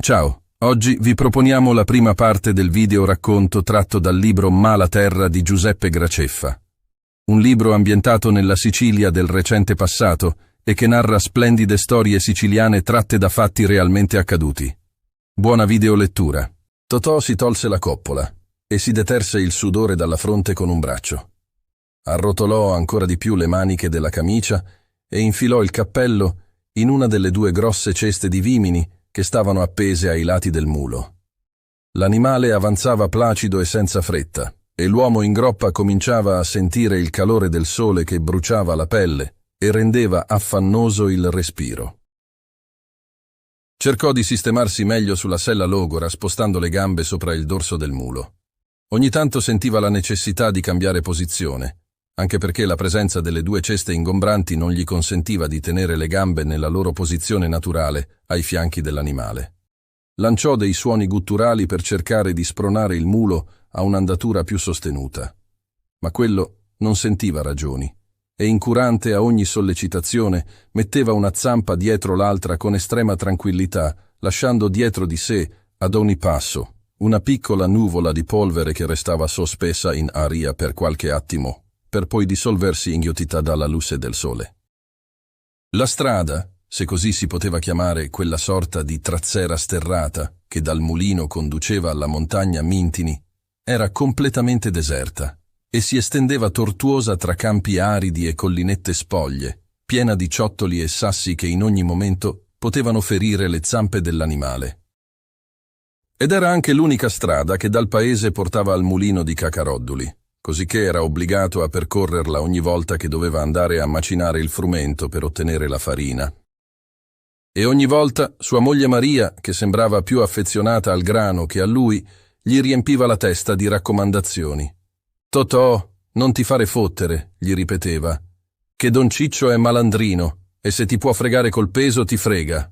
Ciao, oggi vi proponiamo la prima parte del video racconto tratto dal libro Malaterra di Giuseppe Graceffa. Un libro ambientato nella Sicilia del recente passato e che narra splendide storie siciliane tratte da fatti realmente accaduti. Buona videolettura. Totò si tolse la coppola e si deterse il sudore dalla fronte con un braccio. Arrotolò ancora di più le maniche della camicia e infilò il cappello in una delle due grosse ceste di vimini che stavano appese ai lati del mulo. L'animale avanzava placido e senza fretta, e l'uomo in groppa cominciava a sentire il calore del sole che bruciava la pelle e rendeva affannoso il respiro. Cercò di sistemarsi meglio sulla sella logora, spostando le gambe sopra il dorso del mulo. Ogni tanto sentiva la necessità di cambiare posizione, anche perché la presenza delle due ceste ingombranti non gli consentiva di tenere le gambe nella loro posizione naturale ai fianchi dell'animale. Lanciò dei suoni gutturali per cercare di spronare il mulo a un'andatura più sostenuta. Ma quello non sentiva ragioni, e incurante a ogni sollecitazione metteva una zampa dietro l'altra con estrema tranquillità, lasciando dietro di sé, ad ogni passo, una piccola nuvola di polvere che restava sospesa in aria per qualche attimo, per poi dissolversi inghiottita dalla luce del sole. La strada, se così si poteva chiamare quella sorta di trazzera sterrata che dal mulino conduceva alla montagna Mintini, era completamente deserta e si estendeva tortuosa tra campi aridi e collinette spoglie, piena di ciottoli e sassi che in ogni momento potevano ferire le zampe dell'animale. Ed era anche l'unica strada che dal paese portava al mulino di Cacarodduli, cosicché era obbligato a percorrerla ogni volta che doveva andare a macinare il frumento per ottenere la farina. E ogni volta sua moglie Maria, che sembrava più affezionata al grano che a lui, gli riempiva la testa di raccomandazioni. «Totò, non ti fare fottere», gli ripeteva, «che Don Ciccio è malandrino e se ti può fregare col peso ti frega».